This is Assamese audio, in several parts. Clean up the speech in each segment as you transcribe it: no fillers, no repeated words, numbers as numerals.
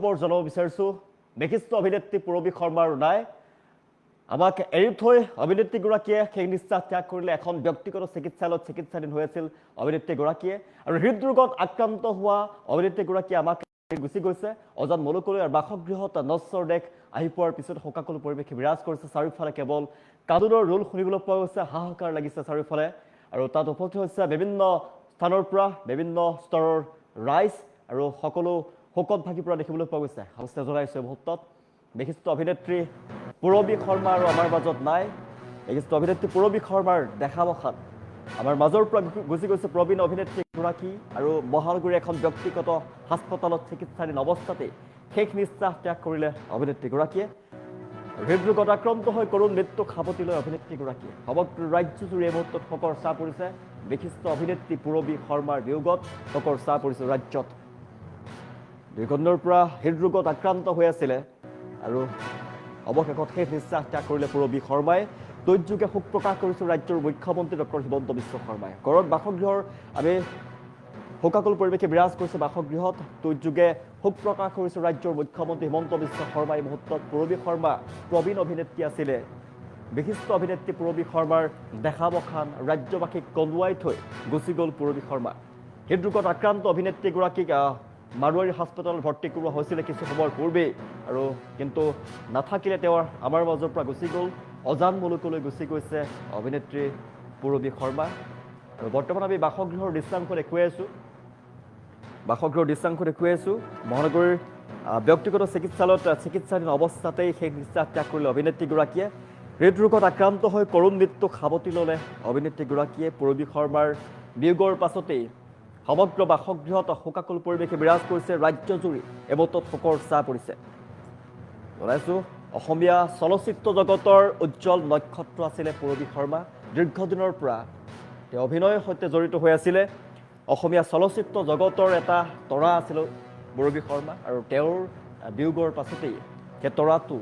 খবৰ জনাব বিচাৰিছোঁ বিশিষ্ট অভিনেত্ৰী পূৰবী শৰ্মাৰ নাই আমাক এৰি থৈ অভিনেত্ৰীগৰাকীয়ে সেই নিশ্বাস ত্যাগ কৰিলে এখন ব্যক্তিগত চিকিৎসালয়ত চিকিৎসাধীন হৈ আছিল অভিনেত্ৰীগৰাকীয়ে আৰু হৃদৰোগত আক্ৰান্ত হোৱা অভিনেত্ৰীগৰাকীয়ে আমাক গুচি গৈছে অজান মুলুকলৈ আৰু বাসগৃহত নশ্বৰ দেশ আহি পোৱাৰ পিছত শোকাকুল পৰিৱেশ বিৰাজ কৰিছে চাৰিওফালে কেৱল কান্দোনৰ ৰোল শুনিবলৈ পোৱা গৈছে হাহাকাৰ লাগিছে চাৰিওফালে আৰু তাত উপস্থিত হৈছে বিভিন্ন স্থানৰ পৰা বিভিন্ন স্তৰৰ ৰাইজ আৰু সকলো শোকত ভাগি পৰা দেখিবলৈ পোৱা গৈছে অৱস্থা জনাইছে মুহূৰ্তত বিশিষ্ট অভিনেত্ৰী পূৰবী শৰ্মা আৰু আমাৰ মাজত নাই বিশিষ্ট অভিনেত্ৰী পূৰবী শৰ্মাৰ দেখাবখান আমাৰ মাজৰ পৰা গুচি গৈছে প্ৰবীণ অভিনেত্ৰীগৰাকী আৰু মহানগৰীৰ এখন ব্যক্তিগত হাস্পতালত চিকিৎসাধীন অৱস্থাতে শেষ নিশ্বাস ত্যাগ কৰিলে অভিনেত্ৰীগৰাকীয়ে হৃদৰোগত আক্ৰান্ত হৈ কৰুণ মৃত্যুক সাৱটি লৈ অভিনেত্ৰীগৰাকীয়ে সমগ্ৰ ৰাজ্যজুৰি এই মুহূৰ্তত শোকৰ ছাঁ পৰিছে বিশিষ্ট অভিনেত্ৰী পূৰবী শৰ্মাৰ বিয়োগত শোকৰ ছাঁ পৰিছে ৰাজ্যত দীৰ্ঘদিনৰ পৰা হৃদৰোগত আক্ৰান্ত হৈ আছিলে আৰু অৱশেষত শেষ নিশ্বাস ত্যাগ কৰিলে পূৰবী শৰ্মাই টুইটযোগে শোক প্ৰকাশ কৰিছে ৰাজ্যৰ মুখ্যমন্ত্ৰী ডক্টৰ হিমন্ত বিশ্ব শৰ্মাই ঘৰত বাসগৃহৰ আমি শোকাকুল পৰিৱেশে বিৰাজ কৰিছে বাসগৃহত টুইটযোগে শোক প্ৰকাশ কৰিছে ৰাজ্যৰ মুখ্যমন্ত্ৰী হিমন্ত বিশ্ব শৰ্মাই মুহূৰ্তত পূৰবী শৰ্মা প্ৰবীণ অভিনেত্ৰী আছিলে বিশিষ্ট অভিনেত্ৰী পূৰবী শৰ্মাৰ দেখাবখান ৰাজ্যবাসীক কন্দুৱাই থৈ গুচি গ'ল পূৰবী শৰ্মা হৃদৰোগত আক্ৰান্ত অভিনেত্ৰীগৰাকীক মাৰোৱাৰী হাস্পতালত ভৰ্তি কৰোৱা হৈছিলে কিছু সময়ৰ পূৰ্বেই আৰু কিন্তু নাথাকিলে তেওঁৰ আমাৰ মাজৰ পৰা গুচি গ'ল অজান মুলুকলৈ গুচি গৈছে অভিনেত্ৰী পূৰবী শৰ্মা আৰু বৰ্তমান আমি বাসগৃহৰ দৃশ্যাংশ দেখুৱাই আছোঁ মহানগৰীৰ ব্যক্তিগত চিকিৎসালয়ত চিকিৎসাধীন অৱস্থাতেই সেই নিশ্বাস ত্যাগ কৰিলে অভিনেত্ৰীগৰাকীয়ে হৃদৰোগত আক্ৰান্ত হৈ কৰুণ মৃত্যুক সাৱটি ল'লে অভিনেত্ৰীগৰাকীয়ে পূৰবী শৰ্মাৰ বিয়োগৰ পাছতেই সমগ্ৰ বাসগৃহত শোকাকুল পৰিৱেশে বিৰাজ কৰিছে ৰাজ্যজুৰি এই মুহূৰ্তত শোকৰ ছাঁ পৰিছে জনাইছোঁ অসমীয়া চলচ্চিত্ৰ জগতৰ উজ্জ্বল নক্ষত্ৰ আছিলে পূৰবী শৰ্মা দীৰ্ঘদিনৰ পৰা তেওঁ অভিনয়ৰ সৈতে জড়িত হৈ আছিলে অসমীয়া চলচ্চিত্ৰ জগতৰ এটা তৰা আছিল পূৰবী শৰ্মা আৰু তেওঁৰ বিয়োগৰ পাছতেই সেই তৰাটো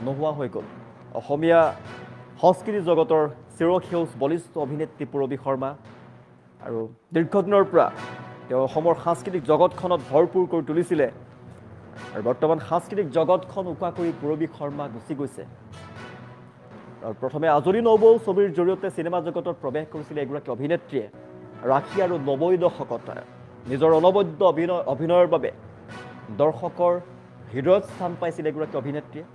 নোহোৱা হৈ গ'ল অসমীয়া সংস্কৃতি জগতৰ চিৰসেউজ বলিষ্ঠ অভিনেত্ৰী পূৰবী শৰ্মা আৰু দীৰ্ঘদিনৰ পৰা তেওঁ অসমৰ সাংস্কৃতিক জগতখনত ভৰপূৰ কৰি তুলিছিলে আৰু বৰ্তমান সাংস্কৃতিক জগতখন উকা কৰি পূৰবী শৰ্মা গুচি গৈছে আৰু প্ৰথমে আজৰি নবৌ ছবিৰ জৰিয়তে চিনেমা জগতত প্ৰৱেশ কৰিছিলে এগৰাকী অভিনেত্ৰীয়ে আৰু ৮০ আৰু ৯০ দশকত নিজৰ অনবদ্য অভিনয়ৰ বাবে দৰ্শকৰ হৃদয়ত স্থান পাইছিলে এগৰাকী অভিনেত্ৰীয়ে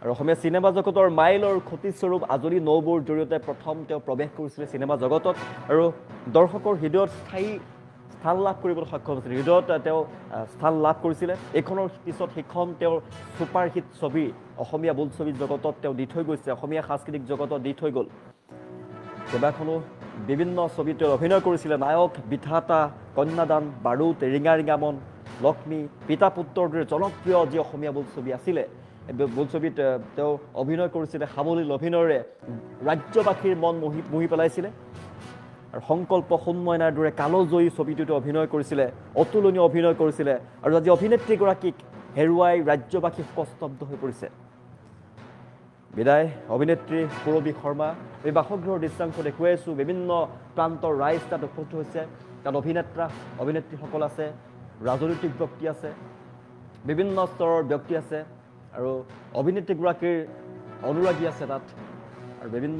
আৰু অসমীয়া চিনেমা জগতৰ মাইলৰ খুঁটিস্বৰূপ আজৰি নবৌৰ জৰিয়তে প্ৰথম তেওঁ প্ৰৱেশ কৰিছিলে চিনেমা জগতত আৰু দৰ্শকৰ হৃদয়ত স্থায়ী স্থান লাভ কৰিবলৈ সক্ষম হৈছিল হৃদয়ত তেওঁ স্থান লাভ কৰিছিলে এইখনৰ পিছত সেইখন তেওঁৰ ছুপাৰ হিট ছবি অসমীয়া বোলছবি জগতত তেওঁ দি থৈ গৈছে অসমীয়া সাংস্কৃতিক জগতত দি থৈ গ'ল কেইবাখনো বিভিন্ন ছবিত তেওঁ অভিনয় কৰিছিলে নায়ক বিধাতা কন্যাদান বাৰুদ ৰিঙা ৰিঙা মন লক্ষ্মী পিতা পুত্ৰৰ দৰে জনপ্ৰিয় যি অসমীয়া বোলছবি আছিলে বোলছবিত তেওঁ অভিনয় কৰিছিলে সাৱলীল অভিনয়েৰে ৰাজ্যবাসীৰ মন মুহি পেলাইছিলে আৰু সংকল্প সোণমইনাৰ দৰে কালজয়ী ছবিটোতে অভিনয় কৰিছিলে অতুলনীয় অভিনয় কৰিছিলে আৰু আজি অভিনেত্ৰীগৰাকীক হেৰুৱাই ৰাজ্যবাসী শোকস্তব্ধ হৈ পৰিছে বিদায় অভিনেত্ৰী পূৰবী শৰ্মা এই বাসগৃহৰ দৃশ্যাংশ দেখুৱাই আছোঁ বিভিন্ন প্ৰান্তৰ ৰাইজ তাত উপস্থিত হৈছে তাত অভিনেত্ৰীসকল আছে ৰাজনৈতিক ব্যক্তি আছে বিভিন্ন স্তৰৰ ব্যক্তি আছে আৰু অভিনেত্ৰীগৰাকীৰ অনুৰাগী আছে তাত আৰু বিভিন্ন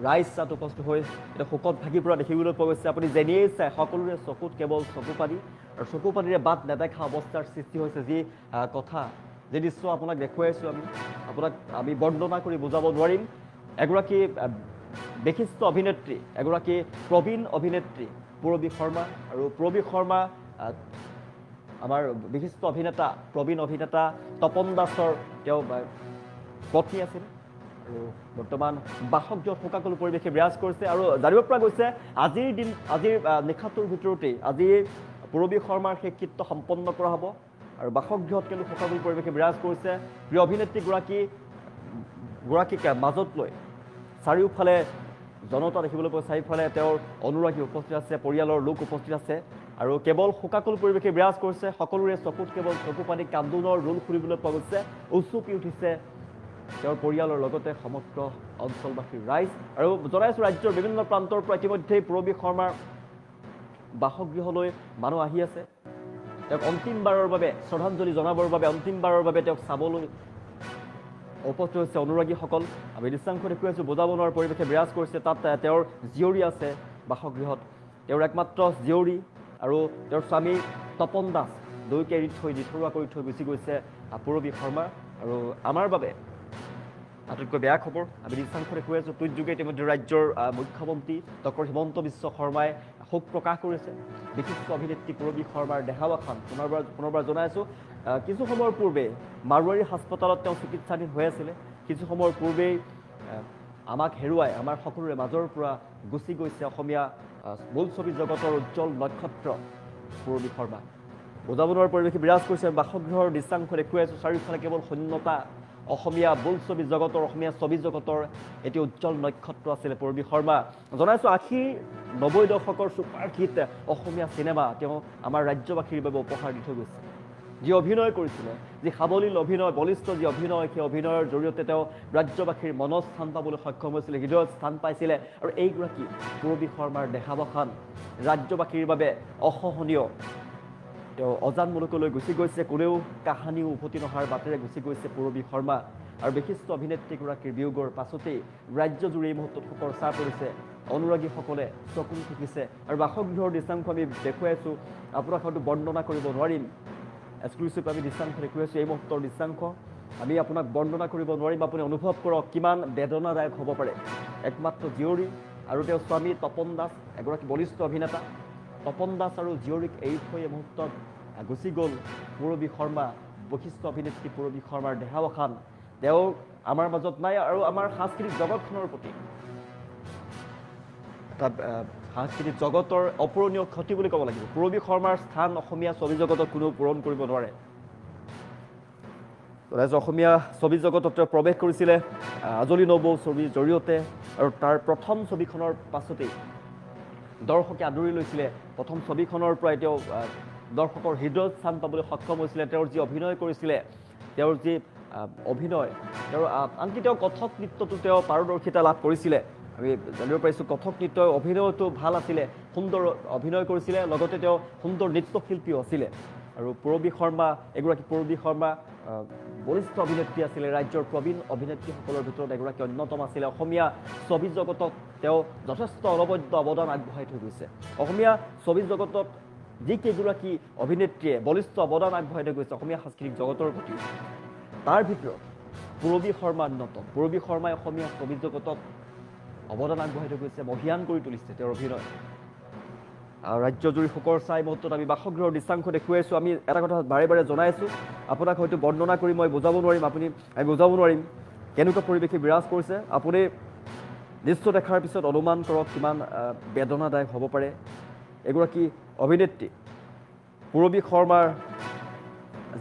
ৰাইজ তাত উপস্থিত হৈ এটা শোকত ভাগি পৰা দেখিবলৈ পোৱা গৈছে আপুনি যেনিয়েই চাই সকলোৰে চকুত কেৱল চকুপানী আৰু চকুপানীৰে বাট নেদেখা অৱস্থাৰ সৃষ্টি হৈছে যি কথা যি দৃশ্য আপোনাক দেখুৱাইছোঁ আমি বৰ্ণনা কৰি বুজাব নোৱাৰিম এগৰাকী বিশিষ্ট অভিনেত্ৰী এগৰাকী প্ৰবীণ অভিনেত্ৰী পূৰবী শৰ্মা আৰু পূৰবী শৰ্মা আমাৰ বিশিষ্ট অভিনেতা প্ৰবীণ অভিনেতা তপন দাসৰ তেওঁ পত্নী আছিল আৰু বৰ্তমান বাসগৃহত শোকাকুল পৰিৱেশে বিৰাজ কৰিছে আৰু জানিব পৰা গৈছে আজিৰ নিশাটোৰ ভিতৰতেই আজি পূৰবী শৰ্মাৰ শেষ কৃত্য সম্পন্ন কৰা হ'ব আৰু বাসগৃহত কিন্তু শোকাকুল পৰিৱেশে বিৰাজ কৰিছে প্ৰিয় অভিনেত্ৰীগৰাকীক মাজত লৈ চাৰিওফালে জনতা দেখিবলৈ পোৱা চাৰিওফালে তেওঁৰ অনুৰাগী উপস্থিত আছে পৰিয়ালৰ লোক উপস্থিত আছে আৰু কেৱল শোকাকুল পৰিৱেশে বিৰাজ কৰিছে সকলোৰে চকুত কেৱল চকুপানী কান্দোনৰ ৰোল ফুৰিবলৈ পোৱা গৈছে উচুপি উঠিছে তেওঁৰ পৰিয়ালৰ লগতে সমগ্ৰ অঞ্চলবাসীৰ ৰাইজ আৰু জনাইছোঁ ৰাজ্যৰ বিভিন্ন প্ৰান্তৰ পৰা ইতিমধ্যেই পূৰবী শৰ্মাৰ বাসগৃহলৈ মানুহ আহি আছে তেওঁক অন্তিমবাৰৰ বাবে শ্ৰদ্ধাঞ্জলি জনাবৰ বাবে অন্তিমবাৰৰ বাবে তেওঁক চাবলৈ উপস্থিত হৈছে অনুৰাগীসকল। আমি দৃশ্যাংশ দেখুৱাই আছোঁ, বুজাব নোৱাৰা পৰিৱেশে বিৰাজ কৰিছে। তাত তেওঁৰ জীয়ৰী আছে বাসগৃহত, তেওঁৰ একমাত্ৰ জীয়ৰী আৰু তেওঁৰ স্বামী তপন দাস দুয়োকে এৰি থৈ নিথৰুৱা কৰি থৈ গুচি গৈছে পূৰবী শৰ্মা। আৰু আমাৰ বাবে আটাইতকৈ বেয়া খবৰ, আমি দৃশ্যাংশ দেখুৱাই আছোঁ, টুইট যোগে ইতিমধ্যে ৰাজ্যৰ মুখ্যমন্ত্ৰী ডক্টৰ হিমন্ত বিশ্ব শৰ্মাই শোক প্ৰকাশ কৰিছে। বিশিষ্ট অভিনেত্ৰী পূৰবী শৰ্মাৰ দেহাৱসান পুনৰবাৰ জনাইছোঁ। কিছু সময়ৰ পূৰ্বে মাৰোৱাৰী হাস্পতালত তেওঁ চিকিৎসাধীন হৈ আছিলে। কিছু সময়ৰ পূৰ্বেই আমাক হেৰুৱাই আমাৰ সকলোৰে মাজৰ পৰা গুচি গৈছে অসমীয়া বোলছবি জগতৰ উজ্জ্বল নক্ষত্ৰ পূৰবী শৰ্মা। বুজাব নোৱাৰা পৰিৱেশে বিৰাজ কৰিছে। বাসগৃহৰ দৃশ্যাংশ দেখুৱাই আছোঁ, চাৰিওফালে কেৱল শূন্যতা। অসমীয়া বোলছবি জগতৰ, অসমীয়া ছবি জগতৰ এটি উজ্জ্বল নক্ষত্ৰ আছিলে পূৰবী শৰ্মা। জনাইছোঁ 80-90 দশকৰ ছুপাৰ হিট অসমীয়া চিনেমা তেওঁ আমাৰ ৰাজ্যবাসীৰ বাবে উপহাৰ দি থৈ গৈছে। যি অভিনয় কৰিছিলে, যি সাৱলীল অভিনয়, বলিষ্ঠ যি অভিনয়, সেই অভিনয়ৰ জৰিয়তে তেওঁ ৰাজ্যবাসীৰ মনত স্থান পাবলৈ সক্ষম হৈছিলে, হৃদয়ত স্থান পাইছিলে। আৰু এইগৰাকী পূৰবী শৰ্মাৰ দেহাৱসান ৰাজ্যবাসীৰ বাবে অসহনীয়। তেওঁ অজান মুলুকলৈ গুচি গৈছে, কোনেও কাহানিও উভতি নহাৰ বাটেৰে গুচি গৈছে পূৰবী শৰ্মা। আৰু বিশিষ্ট অভিনেত্ৰীগৰাকীৰ বিয়োগৰ পাছতেই ৰাজ্যজুৰি এই মুহূৰ্তত শোকৰ ছাঁ পৰিছে। অনুৰাগীসকলে চকু থাকিছে। আৰু বাসগৃহৰ দৃশ্যাংশ আমি দেখুৱাই আছোঁ, আপোনাক হয়তো বৰ্ণনা কৰিব নোৱাৰিম। এক্সক্লুচিভ আমি দৃশ্যাংশ দেখুৱাই আছোঁ, এই মুহূৰ্তৰ দৃশ্যাংশ আমি আপোনাক বৰ্ণনা কৰিব নোৱাৰিম। আপুনি অনুভৱ কৰক কিমান বেদনাদায়ক হ'ব পাৰে। একমাত্ৰ জীয়ৰী আৰু তেওঁৰ স্বামী তপন দাস, এগৰাকী বলিষ্ঠ অভিনেতা। তপন দাস আৰু জীয়ৰীক এৰি থৈ এই মুহূৰ্তত গুচি গ'ল পূৰবী শৰ্মা। বিশিষ্ট অভিনেত্ৰী পূৰবী শৰ্মাৰ দেহাৱসান। তেওঁ আমাৰ মাজত নাই আৰু আমাৰ সাংস্কৃতিক জগতখনৰ প্ৰতি এটা সাংস্কৃতিক জগতৰ অপূৰণীয় ক্ষতি বুলি ক'ব লাগিব। পূৰবী শৰ্মাৰ স্থান অসমীয়া ছবি জগতত কোনেও পূৰণ কৰিব নোৱাৰে। অসমীয়া ছবি জগতত তেওঁ প্ৰৱেশ কৰিছিলে আজলি নবৌ ছবিৰ জৰিয়তে। আৰু তাৰ প্ৰথম ছবিখনৰ পাছতেই দৰ্শকে আদৰি লৈছিলে। প্ৰথম ছবিখনৰ পৰাই তেওঁ দৰ্শকৰ হৃদয়ত স্থান পাবলৈ সক্ষম হৈছিলে। তেওঁৰ যি অভিনয় কৰিছিলে, তেওঁৰ যি অভিনয়, তেওঁৰ আনকি তেওঁ কথক নৃত্যটো তেওঁ পাৰদৰ্শিতা লাভ কৰিছিলে। আমি জানিব পাৰিছোঁ কথক নৃত্য অভিনয়টো ভাল আছিলে, সুন্দৰ অভিনয় কৰিছিলে, লগতে তেওঁ সুন্দৰ নৃত্যশিল্পীও আছিলে। আৰু পূৰবী শৰ্মা, এগৰাকী পূৰবী শৰ্মা বলিষ্ঠ অভিনেত্ৰী আছিলে। ৰাজ্যৰ প্ৰবীণ অভিনেত্ৰীসকলৰ ভিতৰত এগৰাকী অন্যতম আছিলে। অসমীয়া ছবি জগতত তেওঁ যথেষ্ট অনবদ্য অৱদান আগবঢ়াই থৈ গৈছে। অসমীয়া ছবি জগতত যিকেইগৰাকী অভিনেত্ৰীয়ে বলিষ্ঠ অৱদান আগবঢ়াই থৈ গৈছে অসমীয়া সাংস্কৃতিক জগতৰ প্ৰতি, তাৰ ভিতৰত পূৰবী শৰ্মা অন্যতম। পূৰবী শৰ্মাই অসমীয়া ছবি জগতত অৱদান আগবঢ়াই থৈ গৈছে, মহিয়ান কৰি তুলিছে তেওঁৰ অভিনয়। ৰাজ্যজুৰি শোকৰ ছাঁ মুহূৰ্তত আমি বাসগৃহৰ দৃশ্যাংশ দেখুৱাইছোঁ। আমি এটা কথা বাৰে বাৰে জনাইছোঁ, আপোনাক হয়তো বৰ্ণনা কৰি মই বুজাব নোৱাৰিম, আমি বুজাব নোৱাৰিম কেনেকুৱা পৰিৱেশে বিৰাজ কৰিছে। আপুনি দৃশ্য দেখাৰ পিছত অনুমান কৰক কিমান বেদনাদায়ক হ'ব পাৰে। এগৰাকী অভিনেত্ৰী পূৰবী শৰ্মাৰ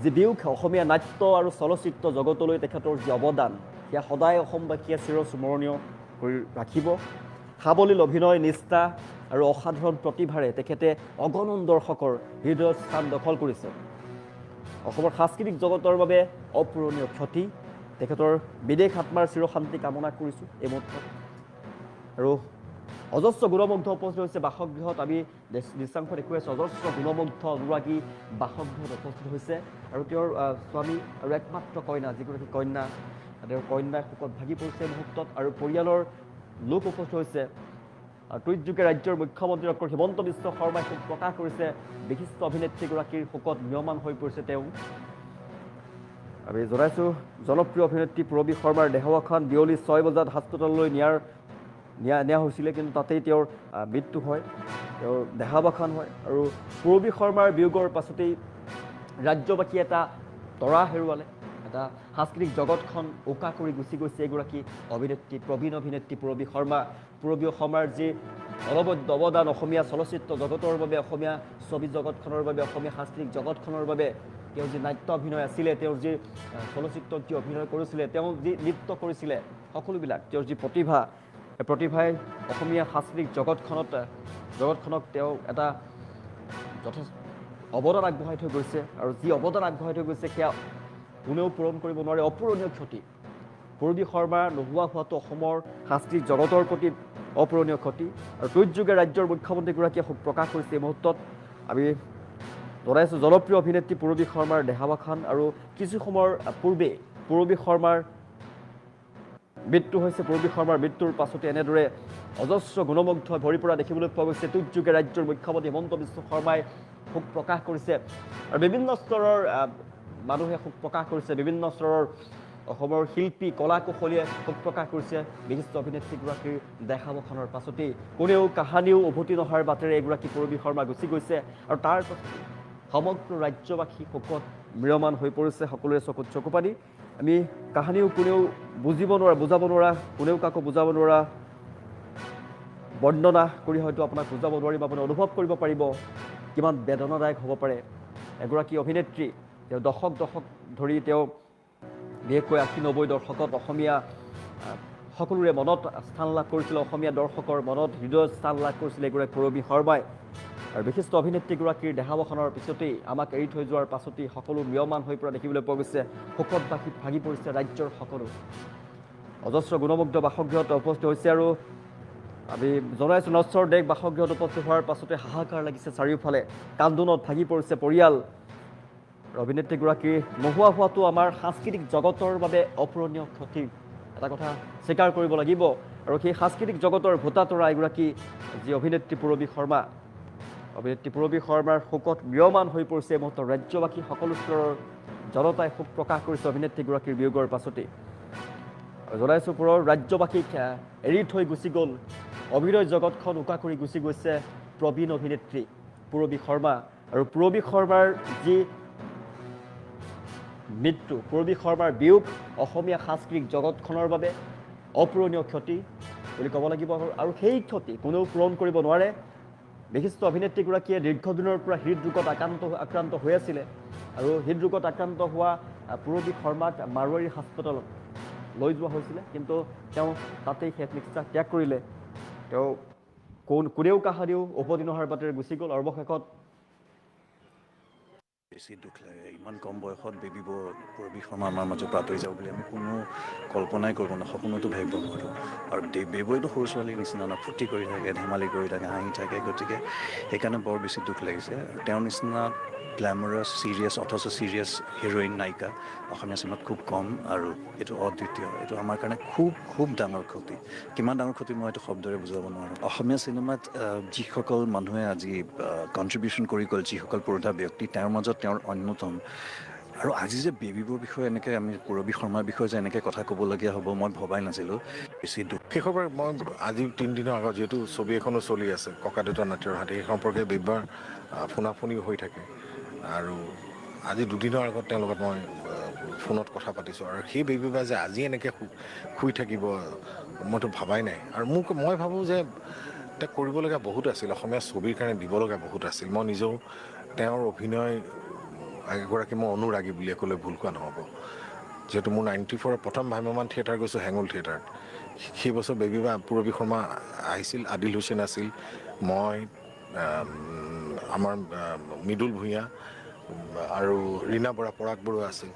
যি বিয়োগ, অসমীয়া নাট্য আৰু চলচ্চিত্ৰ জগতলৈ তেখেতৰ যি অৱদান, সেয়া সদায় অসমবাসীয়ে চিৰস্মৰণীয় কৰি ৰাখিব। সাৱলীল অভিনয়, নিষ্ঠা আৰু অসাধাৰণ প্ৰতিভাৰে তেখেতে অগণন দৰ্শকৰ হৃদয়ত স্থান দখল কৰিছে। অসমৰ সাংস্কৃতিক জগতৰ বাবে অপূৰণীয় ক্ষতি। তেখেতৰ বিদেশ আত্মাৰ চিৰশান্তি কামনা কৰিছোঁ এই মুহূৰ্তত। আৰু অজস্ৰ গুণমুগ্ধ উপস্থিত হৈছে বাসগৃহত। আমি দৃশ্যাংশ দেখুৱাইছোঁ, অজস্ৰ গুণমুগ্ধ অনুৰাগী বাসগৃহত উপস্থিত হৈছে। আৰু তেওঁৰ স্বামী আৰু একমাত্ৰ কন্যা, যিগৰাকী কন্যা, তেওঁৰ কন্যাই শোকত ভাগি পৰিছে এই মুহূৰ্তত। আৰু পৰিয়ালৰ লোক উপস্থিত হৈছে। টুইট যোগে ৰাজ্যৰ মুখ্যমন্ত্ৰী ডক্টৰ হিমন্ত বিশ্ব শৰ্মাই শোক প্ৰকাশ কৰিছে। বিশিষ্ট অভিনেত্ৰীগৰাকীৰ শোকত ম্ৰিয়মান হৈ পৰিছে তেওঁ। আমি জনাইছোঁ জনপ্ৰিয় অভিনেত্ৰী পূৰবী শৰ্মাৰ দেহাৱসান বিয়লি 6 বজাত হাস্পতাললৈ নিয়া হৈছিলে, কিন্তু তাতেই তেওঁৰ মৃত্যু হয়, তেওঁৰ দেহাৱসান হয়। আৰু পূৰবী শৰ্মাৰ বিয়োগৰ পাছতেই ৰাজ্যবাসী এটা তৰা হেৰুৱালে। এটা সাংস্কৃতিক জগতখন উকা কৰি গুচি গৈছে এগৰাকী অভিনেত্ৰী, প্ৰবীণ অভিনেত্ৰী পূৰবী শৰ্মা। পূৰবী শৰ্মাৰ যি অনবদ্য অৱদান অসমীয়া চলচ্চিত্ৰ জগতৰ বাবে, অসমীয়া ছবি জগতখনৰ বাবে, অসমীয়া সাংস্কৃতিক জগতখনৰ বাবে, তেওঁৰ যি নাট্য অভিনয় আছিলে, তেওঁৰ যি চলচ্চিত্ৰত যি অভিনয় কৰিছিলে, তেওঁ যি নৃত্য কৰিছিলে, সকলোবিলাক তেওঁৰ যি প্ৰতিভা, এই প্ৰতিভাই অসমীয়া সাংস্কৃতিক জগতখনক তেওঁ এটা যথেষ্ট অৱদান আগবঢ়াই থৈ গৈছে। আৰু যি অৱদান আগবঢ়াই থৈ গৈছে সেয়া কোনেও পূৰণ কৰিব নোৱাৰে, অপূৰণীয় ক্ষতি। পূৰবী শৰ্মা নোহোৱা হোৱাটো অসমৰ সাংস্কৃতিক জগতৰ প্ৰতি অপূৰণীয় ক্ষতি। আৰু টুইট যোগে ৰাজ্যৰ মুখ্যমন্ত্ৰীগৰাকীয়ে শোক প্ৰকাশ কৰিছে এই মুহূৰ্তত। আমি জনাইছোঁ জনপ্ৰিয় অভিনেত্ৰী পূৰবী শৰ্মাৰ দেহাৱসান আৰু কিছু সময়ৰ পূৰ্বে পূৰবী শৰ্মাৰ মৃত্যু হৈছে। পূৰবী শৰ্মাৰ মৃত্যুৰ পাছতে এনেদৰে অজস্ৰ গুণমুগ্ধ ভৰি পৰা দেখিবলৈ পোৱা গৈছে। টুইটযোগে ৰাজ্যৰ মুখ্যমন্ত্ৰী হিমন্ত বিশ্ব শৰ্মাই শোক প্ৰকাশ কৰিছে আৰু বিভিন্ন স্তৰৰ মানুহে শোক প্ৰকাশ কৰিছে। বিভিন্ন স্তৰৰ অসমৰ শিল্পী কলা কৌশলীয়ে শোক প্ৰকাশ কৰিছে বিশিষ্ট অভিনেত্ৰীগৰাকীৰ দেহাৱসানৰ পাছতেই। কোনেও কাহানিও উভতি নহাৰ বাটেৰে এগৰাকী পূৰবী শৰ্মা গুচি গৈছে আৰু তাৰ পাছতেই সমগ্ৰ ৰাজ্যবাসী শোকত ম্ৰিয়মান হৈ পৰিছে। সকলোৰে চকুত চকু পানী। আমি কাহানিও কোনেও বুজাব নোৱাৰা, কোনেও কাকো বুজাব নোৱাৰা বৰ্ণনা কৰি হয়তো আপোনাক বুজাব নোৱাৰিব। আপুনি অনুভৱ কৰিব পাৰিব কিমান বেদনাদায়ক হ'ব পাৰে। এগৰাকী অভিনেত্ৰী, তেওঁ দশক ধৰি তেওঁ বিশেষকৈ ৮০-৯০ দশকত অসমীয়া সকলোৰে মনত স্থান লাভ কৰিছিলে, অসমীয়া দৰ্শকৰ মনত হৃদয়ত স্থান লাভ কৰিছিলে এগৰাকী পূৰবী শৰ্মাই। আৰু বিশিষ্ট অভিনেত্ৰীগৰাকীৰ দেহাৱসানৰ পিছতেই, আমাক এৰি থৈ যোৱাৰ পাছতেই সকলো ম্ৰিয়মান হৈ পৰা দেখিবলৈ পোৱা গৈছে। শোকত ভাগি পৰিছে ৰাজ্যৰ সকলো। অজস্ৰ গুণমুগ্ধ বাসগৃহত উপস্থিত হৈছে আৰু আমি জনাইছোঁ নশ্বৰ দেশ বাসগৃহত উপস্থিত হোৱাৰ পাছতে হাহাকাৰ লাগিছে চাৰিওফালে। কান্দোনত ভাগি পৰিছে পৰিয়াল। অভিনেত্ৰীগৰাকীৰ নোহোৱা হোৱাটো আমাৰ সাংস্কৃতিক জগতৰ বাবে অপূৰণীয় ক্ষতি, এটা কথা স্বীকাৰ কৰিব লাগিব। আৰু সেই সাংস্কৃতিক জগতৰ ভোটাতৰা এগৰাকী যি অভিনেত্ৰী পূৰবী শৰ্মা, অভিনেত্ৰী পূৰবী শৰ্মাৰ শোকত ম্ৰিয়মান হৈ পৰিছে এই মুহূৰ্তত ৰাজ্যবাসী। সকলো স্তৰৰ জনতাই শোক প্ৰকাশ কৰিছে অভিনেত্ৰীগৰাকীৰ বিয়োগৰ পাছতেই। জনাইছোঁ ৰাজ্যবাসীক এৰি থৈ গুচি গ'ল, অভিনয় জগতখন উকা কৰি গুচি গৈছে প্ৰবীণ অভিনেত্ৰী পূৰবী শৰ্মা। আৰু পূৰবী শৰ্মাৰ যি মৃত্যু, পূৰবী শৰ্মাৰ বিয়োগ অসমীয়া সাংস্কৃতিক জগতখনৰ বাবে অপূৰণীয় ক্ষতি বুলি ক'ব লাগিব। আৰু সেই ক্ষতি কোনেও পূৰণ কৰিব নোৱাৰে। বিশিষ্ট অভিনেত্ৰীগৰাকীয়ে দীৰ্ঘদিনৰ পৰা হৃদৰোগত আক্ৰান্ত হৈ আছিলে আৰু হৃদৰোগত আক্ৰান্ত হোৱা পূৰবী শৰ্মাক মাৰোৱাৰী হাস্পতালত লৈ যোৱা হৈছিলে, কিন্তু তেওঁ তাতেই শেষ নিশ্বাস ত্যাগ কৰিলে। তেওঁ কোনেও কাহানিও উভতি নহাৰ বাটেৰে গুচি গ'ল। অৱশেষত বেছি দুখ লাগে, ইমান কম বয়সত পূৰবী শৰ্মা আমাৰ মাজত আঁতৰি যাব বুলি আমি কোনো কল্পনাই কৰিব নোৱাৰোঁ, সপোনতো ভাবিব নোৱাৰোঁ। আৰু বেবীতো সৰু ছোৱালীৰ নিচিনা না, ফূৰ্তি কৰি থাকে, ধেমালি কৰি থাকে, হাঁহি থাকে। গতিকে সেইকাৰণে বৰ বেছি দুখ লাগিছে। তেওঁৰ নিচিনা গ্লেমাৰাছ, চিৰিয়াছ অথচ চিৰিয়াছ হিৰ'ইন নায়িকা অসমীয়া চিনেমাত খুব কম, আৰু এইটো অদ্বিতীয়। এইটো আমাৰ কাৰণে খুব ডাঙৰ ক্ষতি। কিমান ডাঙৰ ক্ষতি মই এইটো শব্দৰে বুজাব নোৱাৰোঁ। অসমীয়া চিনেমাত যিসকল মানুহে আজি কণ্ট্ৰিবিউশ্যন কৰি গ'ল, যিসকল পুৰোধা ব্যক্তি, তেওঁৰ মাজত তেওঁৰ অন্যতম। আৰু আজি যে বেবীবৰ বিষয়ে এনেকৈ আমি পূৰবী শৰ্মাৰ বিষয়ে যে এনেকৈ কথা ক'বলগীয়া হ'ব মই ভবাই নাছিলোঁ। বেছি দুখ। শেষৰবাৰ মই আজি 3 দিনৰ আগত যিহেতু ছবি এখনো চলি আছে ককা দেউতা নাতিৰ হাতী, সেই সম্পৰ্কে বেবীবাৰ ফোনাফোনি হৈ থাকে। আৰু আজি 2 দিনৰ আগত তেওঁৰ লগত মই ফোনত কথা পাতিছোঁ। আৰু সেই বেবীবাৰ যে আজি এনেকৈ শুই থাকিব মইতো ভাবাই নাই। আৰু মই ভাবোঁ যে তাক কৰিবলগীয়া বহুত আছিল, অসমীয়া ছবিৰ কাৰণে দিবলগীয়া বহুত আছিল। মই নিজেও তেওঁৰ অভিনয় এগৰাকী মই অনুৰাগী বুলিয়ে ক'লে ভুল কোৱা নহ'ব। যিহেতু মোৰ 94 প্ৰথম ভ্ৰাম্যমান থিয়েটাৰ গৈছোঁ হেঙুল থিয়েটাৰ। সেই বছৰ পূৰবী শৰ্মা আহিছিল, আদিল হুছেইন আছিল, মই, আমাৰ মৃদুল ভূঞা আৰু ৰীণা বৰা, পৰাগ বৰুৱা আছিল।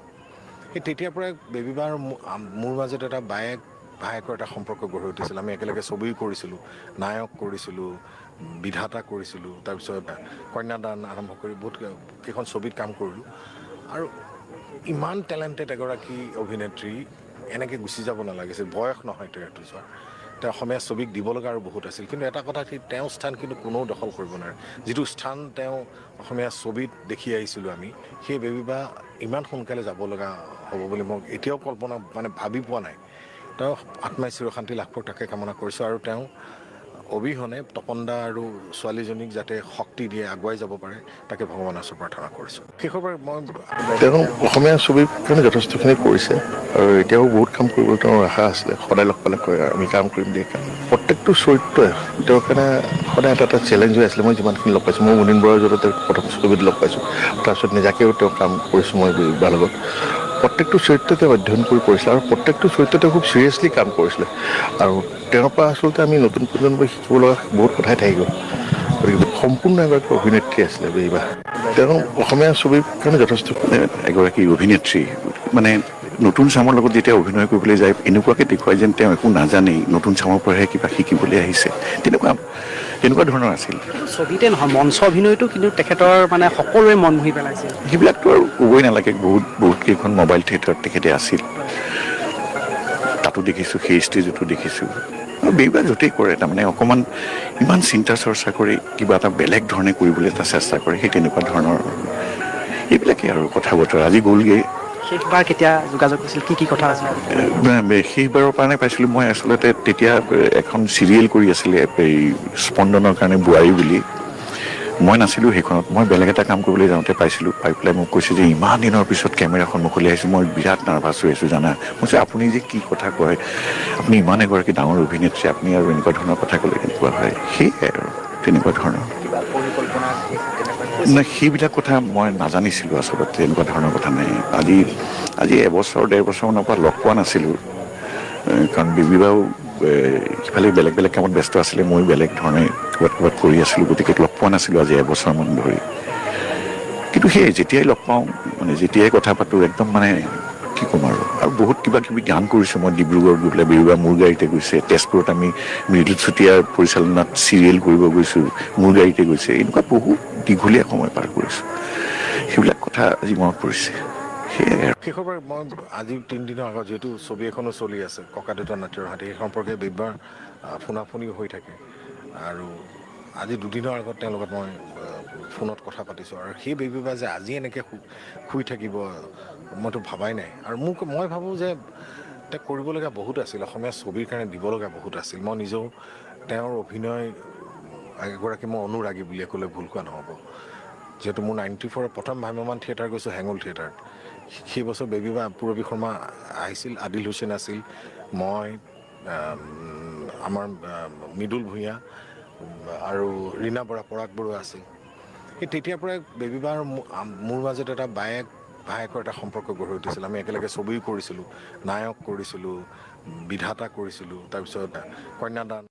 সেই তেতিয়াৰ পৰাই বেবীবা আৰু মোৰ মাজত এটা ভায়েকৰ এটা সম্পৰ্ক গঢ়ি উঠিছিল। আমি একেলগে ছবি কৰিছিলোঁ, নায়ক কৰিছিলোঁ, বিধাতা কৰিছিলোঁ, তাৰপিছত কন্যাদান আৰম্ভ কৰি বহুত কেইখন ছবিত কাম কৰিলোঁ। আৰু ইমান টেলেণ্টেড এগৰাকী অভিনেত্ৰী এনেকৈ গুচি যাব নালাগিছিল, বয়স নহয় তেওঁ যোৱাৰ। তেওঁ অসমীয়া ছবিক দিব লগা আৰু বহুত আছিল। কিন্তু এটা কথা কি, তেওঁৰ স্থান কিন্তু কোনেও দখল কৰিব নোৱাৰে। যিটো স্থান তেওঁ অসমীয়া ছবিত দেখি আহিছিলোঁ আমি, সেই বেবীবা ইমান সোনকালে যাব লগা হ'ব বুলি মই এতিয়াও কল্পনা ভাবি পোৱা নাই। তেওঁ আত্মাই চিৰশান্তি লাভ কৰক, তাকে কামনা কৰিছোঁ। আৰু তেওঁ অবিহনে তপন দা আৰু ছোৱালীজনীক যাতে শক্তি দিয়ে, আগুৱাই যাব পাৰে, তাকে ভগৱানৰ ওচৰত প্ৰাৰ্থনা কৰিছোঁ। শেষৰবাৰ তেওঁ অসমীয়া ছবিৰ কাৰণে যথেষ্টখিনি কৰিছে আৰু এতিয়াও বহুত কাম কৰিবলৈ তেওঁৰ আশা আছিলে। সদায় লগ পালে কয় আমি কাম কৰিম দিয়ে। প্ৰত্যেকটো চৰিত্ৰই তেওঁৰ কাৰণে সদায় এটা চেলেঞ্জ হৈ আছিলে। মই যিমানখিনি লগ পাইছোঁ, মই মুনীন বৰাৰ জৰিয়তে তেওঁ প্ৰথম ছবিত লগ পাইছোঁ, তাৰপিছত নিজাকেও তেওঁ কাম কৰিছোঁ মই বেবীবাৰ লগত। প্ৰত্যেকটো চৰিত্ৰ তেওঁ অধ্যয়ন কৰি কৰিছিলে আৰু প্ৰত্যেকটো চৰিত্ৰ তেওঁ খুব চিৰিয়াছলি কাম কৰিছিলে। আৰু তেওঁৰ পৰা আচলতে আমি নতুন প্ৰজন্মই শিকিব লগা বহুত কথাই থাকি গ'ল। গতিকে সম্পূৰ্ণ এগৰাকী অভিনেত্ৰী আছিলে বেবীবা। তেওঁ অসমীয়া ছবিৰ কাৰণে যথেষ্ট এগৰাকী অভিনেত্ৰী, নতুন চামৰ লগত যেতিয়া অভিনয় কৰিবলৈ যায় এনেকুৱাকৈ দেখুৱাই যেন তেওঁ একো নাজানেই, নতুন চামৰ পৰাহে কিবা শিকিবলৈ আহিছে, তেনেকুৱা ধৰণৰ আছিল। ছবিতে নহয়, মঞ্চ অভিনয়টো কিন্তু তেখেতৰ মানে সকলোৱে মন মুহি পেলাইছিল। সেইবিলাকতো আৰু ক'বই নালাগে, বহুত কেইখন মোবাইল থিয়েটাৰত তেখেতে আছিল, তাতো দেখিছোঁ, সেই ষ্টেজতো দেখিছোঁ। আৰু বেইবা য'তেই কৰে তাৰমানে অকণমান ইমান চিন্তা চৰ্চা কৰি কিবা এটা বেলেগ ধৰণে কৰিবলৈ এটা চেষ্টা কৰে, সেই তেনেকুৱা ধৰণৰ এইবিলাকেই আৰু কথা বতৰা। আজি গ'লগৈ। শেষবাৰ কেতিয়া যোগাযোগ হৈছিল, কি কথা আছিল? শেষবাৰৰ কাৰণে পাইছিলোঁ মই আচলতে তেতিয়া এখন চিৰিয়েল কৰি আছিলে এই স্পন্দনৰ কাৰণে বোৱাৰী বুলি, মই নাছিলোঁ সেইখনত, মই বেলেগ এটা কাম কৰিবলৈ যাওঁতে পাইছিলোঁ, পাই পেলাই মোক কৈছে যে ইমান দিনৰ পিছত কেমেৰা সন্মুখলৈ আহিছোঁ, মই বিৰাট নাৰ্ভাছ হৈ আছোঁ জানা। মই কৈছোঁ আপুনি যে কি কথা কয়, আপুনি ইমান এগৰাকী ডাঙৰ অভিনেত্ৰী, আপুনি আৰু এনেকুৱা ধৰণৰ কথা ক'লে কেনেকুৱা হয়, সেয়াই আৰু তেনেকুৱা ধৰণৰ। নাই, সেইবিলাক কথা মই নাজানিছিলোঁ আচলতে, এনেকুৱা ধৰণৰ কথা নাই। আজি এবছৰ 1.5 বছৰমানৰ পৰা লগ পোৱা নাছিলোঁ, কাৰণ বিবিবাও সিফালে বেলেগ কামত ব্যস্ত আছিলে, ময়ো বেলেগ ধৰণে ক'ৰবাত কৰি আছিলোঁ, গতিকে লগ পোৱা নাছিলোঁ আজি এবছৰমান ধৰি। কিন্তু সেয়ে যেতিয়াই লগ পাওঁ মানে যেতিয়াই কথা পাতোঁ একদম মানে কি ক'ম আৰু বহুত কিবা কিবি গান কৰিছোঁ মই ডিব্ৰুগড়ত গৈ পেলাই, বিৰুবা মোৰ গাড়ীতে গৈছে, তেজপুৰত আমি মৃদুল চুতীয়াৰ পৰিচালনাত চিৰিয়েল কৰিব গৈছোঁ, মোৰ গাড়ীতে গৈছে, এনেকুৱা বহুত দীঘলীয়া সময় পাৰ কৰিছোঁ। সেইবিলাক কথা আজি মনত পৰিছে, সেয়াই আৰু। শেষৰবাৰ মই আজি 3 দিনৰ আগত যিহেতু ছবি এখনো চলি আছে ককা দেউতা নাতিৰ হাতী, সেই সম্পৰ্কে বেইবাৰ ফোনাফোনি হৈ থাকে। আৰু আজি 2 দিনৰ আগত তেওঁৰ লগত মই ফোনত কথা পাতিছোঁ, আৰু সেই বেবীবা যে আজি এনেকৈ শুই থাকিব মইতো ভাবাই নাই। আৰু মই ভাবোঁ যে তেওঁ কৰিবলগীয়া বহুত আছিল, অসমীয়া ছবিৰ কাৰণে দিব লগা বহুত আছিল। মই নিজেও তেওঁৰ অভিনয় এগৰাকী মই অনুৰাগী বুলিয়ে ক'লে ভুল কোৱা নহ'ব। যিহেতু মোৰ 94 প্ৰথম ভ্ৰাম্যমাণ থিয়েটাৰ গৈছোঁ হেঙুল থিয়েটাৰত, সেই বছৰ বেবীবা পূৰবী শৰ্মা আহিছিল, আদিল হুছেইন আছিল, মই, আমাৰ মৃদুল ভূঞা আৰু ৰীণা বৰা, পৰাগ বৰুৱা আছিল। সেই তেতিয়াৰ পৰাই বেবীবা আৰু মোৰ মাজত এটা ভায়েকৰ এটা সম্পৰ্ক গঢ়ি উঠিছিল। আমি একেলগে ছবিও কৰিছিলোঁ, নায়ক কৰিছিলোঁ, বিধাতা কৰিছিলোঁ, তাৰপিছত কন্যাদান।